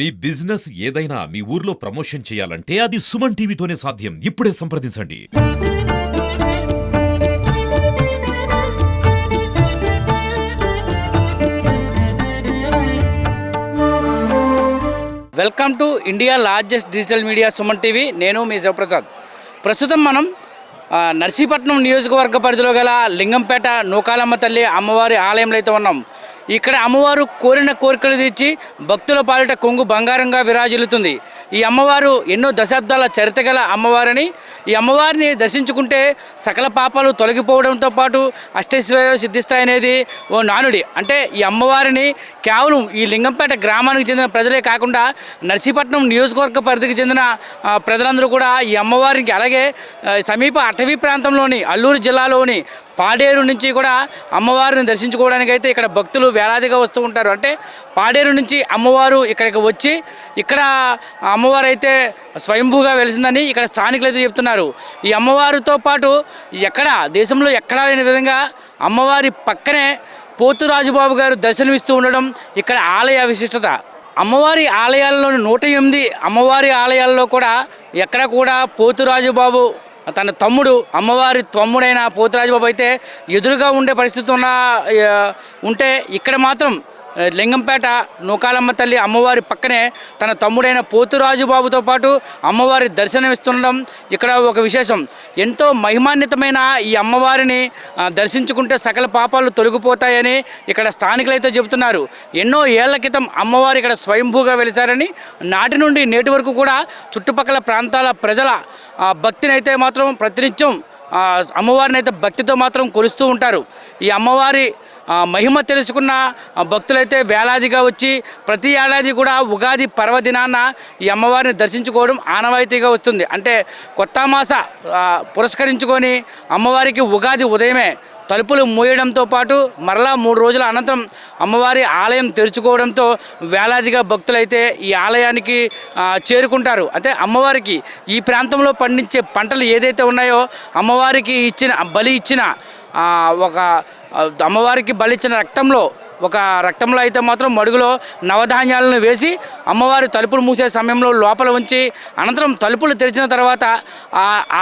మీ business ఏదైనా మీ ఊర్లో promotion చేయాలంటే అది సుమన్ టీవీతోనే సాధ్యం. ఇప్పుడే సంప్రదించండి. Welcome to India largest digital media Suman TV. నేను మీ శివప్రసాద్. ప్రస్తుతం మనం నర్సీపట్నం నియోజకవర్గ పరిధిలో గల లింగంపేట నూకాలమ్మ తల్లి అమ్మవారి ఆలయంలో అయితే ఉన్నాం. ఇక్కడ అమ్మవారు కోరిన కోరికలు తీర్చి భక్తుల పాలిట కొంగు బంగారంగా విరాజిల్లుతుంది. ఈ అమ్మవారు ఎన్నో దశాబ్దాల చరిత్ర గల అమ్మవారిని, ఈ అమ్మవారిని దర్శించుకుంటే సకల పాపాలు తొలగిపోవడంతో పాటు అష్టైశ్వర్యాలు సిద్ధిస్తాయనేది ఓ నానుడి. అంటే ఈ అమ్మవారిని కేవలం ఈ లింగంపేట గ్రామానికి చెందిన ప్రజలే కాకుండా నర్సీపట్నం నియోజకవర్గ పరిధికి చెందిన ప్రజలందరూ కూడా ఈ అమ్మవారికి, అలాగే సమీప అటవీ ప్రాంతంలోని అల్లూరు జిల్లాలోని పాడేరు నుంచి కూడా అమ్మవారిని దర్శించుకోవడానికి అయితే ఇక్కడ భక్తులు వేలాదిగా వస్తూ ఉంటారు. అంటే పాడేరు నుంచి అమ్మవారు ఇక్కడికి వచ్చి ఇక్కడ అమ్మవారు అయితే స్వయంభూగా వెలిసిందని ఇక్కడ స్థానికులు అయితే చెప్తున్నారు. ఈ అమ్మవారితో పాటు దేశంలో ఎక్కడా లేని విధంగా అమ్మవారి పక్కనే పోతురాజుబాబు గారు దర్శనమిస్తూ ఉండడం ఇక్కడ ఆలయ విశిష్టత. అమ్మవారి ఆలయాల్లోని 108 అమ్మవారి ఆలయాల్లో కూడా ఎక్కడ కూడా పోతురాజుబాబు తన తమ్ముడు, అమ్మవారి తమ్ముడైన పోతురాజుబాబు అయితే ఎదురుగా ఉండే పరిస్థితి ఉంటే ఇక్కడ మాత్రం లింగంపేట నూకాలమ్మ తల్లి అమ్మవారి పక్కనే తన తమ్ముడైన పోతురాజుబాబుతో పాటు అమ్మవారి దర్శనమిస్తుండడం ఇక్కడ ఒక విశేషం. ఎంతో మహిమాన్వితమైన ఈ అమ్మవారిని దర్శించుకుంటే సకల పాపాలు తొలగిపోతాయని ఇక్కడ స్థానికులైతే చెబుతున్నారు. ఎన్నో ఏళ్ల క్రితం అమ్మవారు ఇక్కడ స్వయంభూగా వెలిశారని, నాటి నుండి నేటి వరకు కూడా చుట్టుపక్కల ప్రాంతాల ప్రజల భక్తిని అయితే మాత్రం ప్రతినిత్యం అమ్మవారిని అయితే భక్తితో మాత్రం కొలుస్తూ ఉంటారు. ఈ అమ్మవారి మహిమ తెలుసుకున్న భక్తులైతే వేలాదిగా వచ్చి ప్రతి ఏడాది కూడా ఉగాది పర్వదినాన ఈ అమ్మవారిని దర్శించుకోవడం ఆనవాయితీగా వస్తుంది. అంటే కొత్త మాస పురస్కరించుకొని అమ్మవారికి ఉగాది ఉదయమే తలుపులు మూయడంతో పాటు మరలా 3 రోజుల అనంతరం అమ్మవారి ఆలయం తెరుచుకోవడంతో వేలాదిగా భక్తులైతే ఈ ఆలయానికి చేరుకుంటారు. అంటే అమ్మవారికి ఈ ప్రాంతంలో పండించే పంటలు ఏదైతే ఉన్నాయో అమ్మవారికి బలి ఇచ్చిన అమ్మవారికి బలిచ్చిన రక్తంలో అయితే మాత్రం మడుగులో నవధాన్యాలను వేసి అమ్మవారి తలుపులు మూసే సమయంలో లోపల ఉంచి అనంతరం తలుపులు తెరిచిన తర్వాత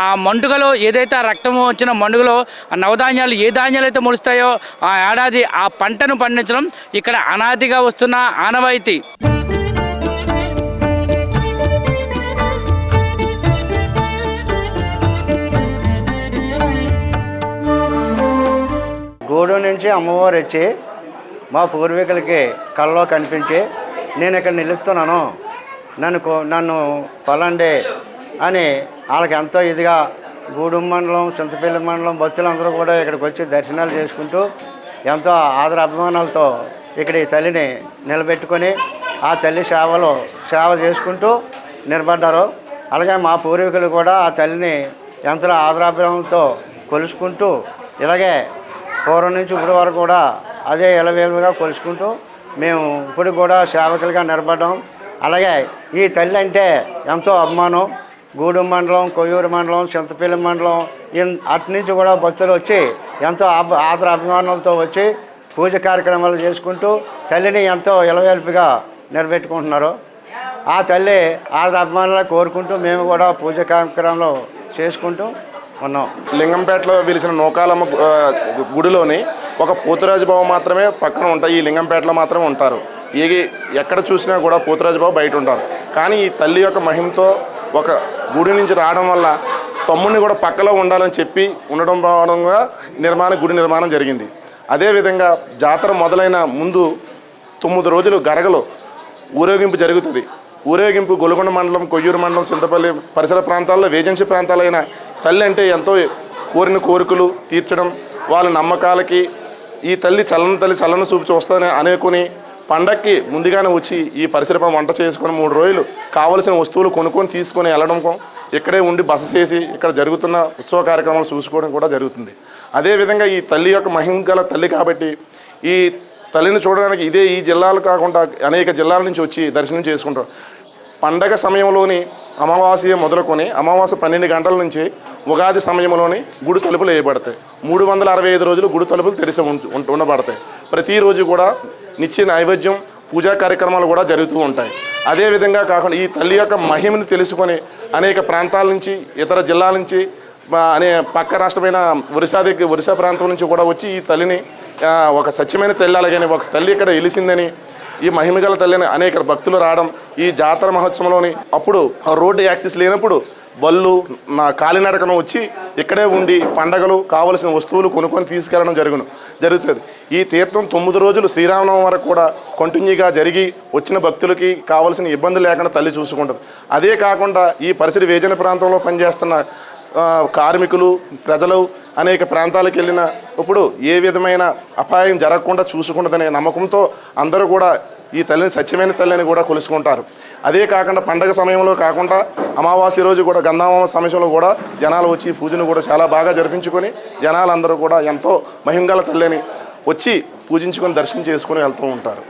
ఆ మండుగలో ఏదైతే రక్తము వచ్చిన మండుగలో నవధాన్యాలు ఏ ధాన్యాలు అయితే మొలుస్తాయో ఆ ఏడాది ఆ పంటను పండించడం ఇక్కడ అనాదిగా వస్తున్న ఆనవాయితీ. గూడూరు నుంచి అమ్మవారు వచ్చి మా పూర్వీకులకి కళ్ళలో కనిపించి నేను ఇక్కడ నిలుస్తున్నాను, నన్ను కొలండి అని వాళ్ళకి ఎంతో ఇదిగా గూడూరు మండలం, చింతపల్లి మండలం భక్తులందరూ కూడా ఇక్కడికి వచ్చి దర్శనాలు చేసుకుంటూ ఎంతో ఆదర అభిమానాలతో ఇక్కడ ఈ తల్లిని నిలబెట్టుకొని ఆ తల్లి సేవ చేసుకుంటూ నిలబడ్డారు. అలాగే మా పూర్వీకులు కూడా ఆ తల్లిని ఎంతో ఆదరాభిమానంతో కొలుసుకుంటూ ఇలాగే పూర్వం నుంచి ఇప్పుడు వరకు కూడా అదే ఎలవేలుగా కొలుసుకుంటూ మేము ఇప్పుడు కూడా సేవకులుగా నిలబడ్డాం. అలాగే ఈ తల్లి అంటే ఎంతో అభిమానం. గూడూరు మండలం, కొయ్యూరు మండలం, చింతపల్లి మండలం అటు నుంచి కూడా భక్తులు వచ్చి ఎంతో ఆదర అభిమానాలతో వచ్చి పూజ కార్యక్రమాలు చేసుకుంటూ తల్లిని ఎంతో ఎలవేల్పుగా నిలబెట్టుకుంటున్నారు. ఆ తల్లి ఆదర అభిమానాలు కోరుకుంటూ మేము కూడా పూజ కార్యక్రమాలు చేసుకుంటూ ఉన్నాం. లింగంపేటలో వెలిసిన నూకాలమ్మ గుడిలోని ఒక పోతురాజుబాబు మాత్రమే పక్కన ఉంటాయి. ఈ లింగంపేటలో మాత్రమే ఉంటారు. ఎక్కడ చూసినా కూడా పోతురాజుబాబు బయట ఉంటారు. కానీ ఈ తల్లి యొక్క మహిమతో ఒక గుడి నుంచి రావడం వల్ల తమ్ముడిని కూడా పక్కలో ఉండాలని చెప్పి ఉండడం భావనంగా గుడి నిర్మాణం జరిగింది. అదేవిధంగా జాతర మొదలైన ముందు 9 రోజులు గరగలో ఊరేగింపు జరుగుతుంది. ఊరేగింపు గొలుగొండ మండలం, కొయ్యూరు మండలం, చింతపల్లి పరిసర ప్రాంతాల్లో వేజెన్సీ ప్రాంతాలైన తల్లి అంటే ఎంతో కోరిన కోరికలు తీర్చడం, వాళ్ళ నమ్మకాలకి ఈ తల్లి చల్లని చూపు చూస్తానని అనుకుని పండక్కి ముందుగానే వచ్చి ఈ పరిసర వంట చేసుకొని 3 రోజులు కావలసిన వస్తువులు కొనుక్కొని తీసుకొని వెళ్ళడం, ఇక్కడే ఉండి బస చేసి ఇక్కడ జరుగుతున్న ఉత్సవ కార్యక్రమాలు చూసుకోవడం కూడా జరుగుతుంది. అదేవిధంగా ఈ తల్లి యొక్క మహిమ గల తల్లి కాబట్టి ఈ తల్లిని చూడడానికి ఈ జిల్లాలు కాకుండా అనేక జిల్లాల నుంచి వచ్చి దర్శనం చేసుకుంటారు. పండగ సమయంలోని అమావాస్య మొదలుకొని అమావాస్య 12 గంటల నుంచి ఉగాది సమయంలోని గుడి తలుపులు వేయబడతాయి. 365 రోజులు గుడి తలుపులు తెరిచి ఉండబడతాయి. ప్రతిరోజు కూడా నిత్య నైవేద్యం పూజా కార్యక్రమాలు కూడా జరుగుతూ ఉంటాయి. అదేవిధంగా కాకుండా ఈ తల్లి యొక్క మహిమని తెలుసుకొని అనేక ప్రాంతాల నుంచి, ఇతర జిల్లాల నుంచి, అనే పక్క రాష్ట్రమైన ఒరిస్సా ప్రాంతం నుంచి కూడా వచ్చి ఈ తల్లిని ఒక సత్యమైన తల్లి, అలాగని ఒక తల్లి ఇక్కడ వెలిసిందని, ఈ మహిమగల తల్లిని అనేక భక్తులు రావడం, ఈ జాతర మహోత్సవంలోని అప్పుడు రోడ్డు యాక్సెస్ లేనప్పుడు బళ్ళు కాలినడకను వచ్చి ఇక్కడే ఉండి పండగలు కావలసిన వస్తువులు కొనుక్కొని తీసుకెళ్ళడం జరుగుతుంది. ఈ తీర్థం 9 రోజులు శ్రీరామనవమి వరకు కూడా కంటిన్యూగా జరిగి వచ్చిన భక్తులకి కావలసిన ఇబ్బంది లేకుండా తల్లి చూసుకుంటుంది. అదే కాకుండా ఈ పరిసర వేజన ప్రాంతంలో పనిచేస్తున్న కార్మికులు, ప్రజలు అనేక ప్రాంతాలకు వెళ్ళిన ఇప్పుడు ఏ విధమైన అపాయం జరగకుండా చూసుకుంటుందనే నమ్మకంతో అందరూ కూడా ఈ తల్లిని సత్యమైన తల్లిని కూడా కొలుసుకుంటారు. అదే కాకుండా పండగ సమయంలో కాకుండా అమావాస్య రోజు కూడా, గంధామావాస్య సమయంలో కూడా జనాలు వచ్చి పూజను కూడా చాలా బాగా జరిపించుకొని జనాలందరూ కూడా ఎంతో మహిమగల తల్లిని వచ్చి పూజించుకొని దర్శనం చేసుకొని వెళ్తూ ఉంటారు.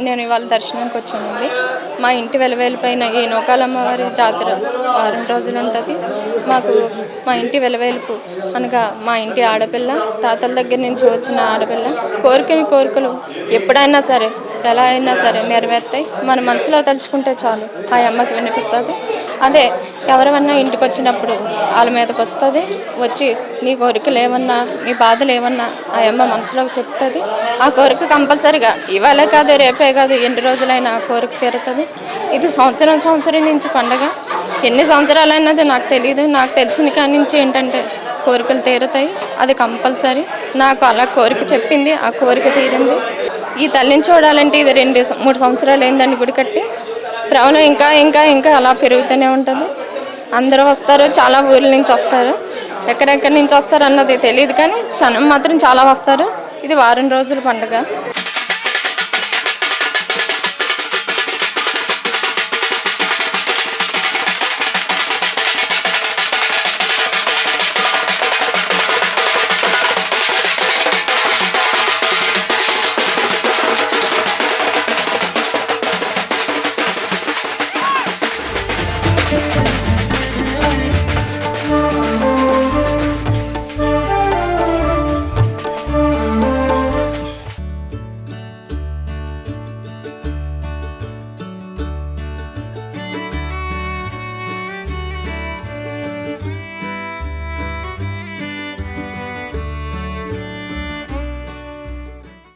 నేను ఇవాళ దర్శనానికి వచ్చానండి. మా ఇంటి వెలవేలిపైన ఈ నూకాలమ్మవారి జాతర వారం రోజులు ఉంటుంది. మాకు మా ఇంటి వెలవేలుపు అనగా మా ఇంటి ఆడపిల్ల, తాతల దగ్గర నుంచి వచ్చిన ఆడపిల్ల కోరికలు ఎప్పుడైనా సరే, ఎలా అయినా సరే నెరవేరుతాయి. మన మనసులో తలుచుకుంటే చాలు ఆ అమ్మకి వినిపిస్తుంది. అదే ఎవరైనా ఇంటికి వచ్చినప్పుడు వాళ్ళ మీదకి వస్తుంది, వచ్చి నీ కోరికలు ఏమన్నా, నీ బాధలు ఏమన్నా ఆ అమ్మ మనసులో చెప్తుంది. ఆ కోరిక కంపల్సరిగా ఇవాళే కాదు, రేపే కాదు, ఎన్ని రోజులైనా ఆ కోరిక తీరుతుంది. ఇది సంవత్సరం నుంచి పండగ. ఎన్ని సంవత్సరాలైనది నాకు తెలియదు. నాకు తెలిసిన కాడి నుంచి ఏంటంటే కోరికలు తీరుతాయి, అది కంపల్సరీ. నాకు అలా కోరిక చెప్పింది, ఆ కోరిక తీరింది. ఈ తల్లిని చూడాలంటే ఇది 2-3 సంవత్సరాలు అయిందండి గుడి కట్టి. ప్రవణం ఇంకా అలా పెరుగుతూనే ఉంటుంది. అందరూ వస్తారు, చాలా ఊర్ల నుంచి వస్తారు. ఎక్కడెక్కడి నుంచి వస్తారు అన్నది తెలియదు, కానీ జనం మాత్రం చాలా వస్తారు. ఇది వారం రోజుల పండుగ.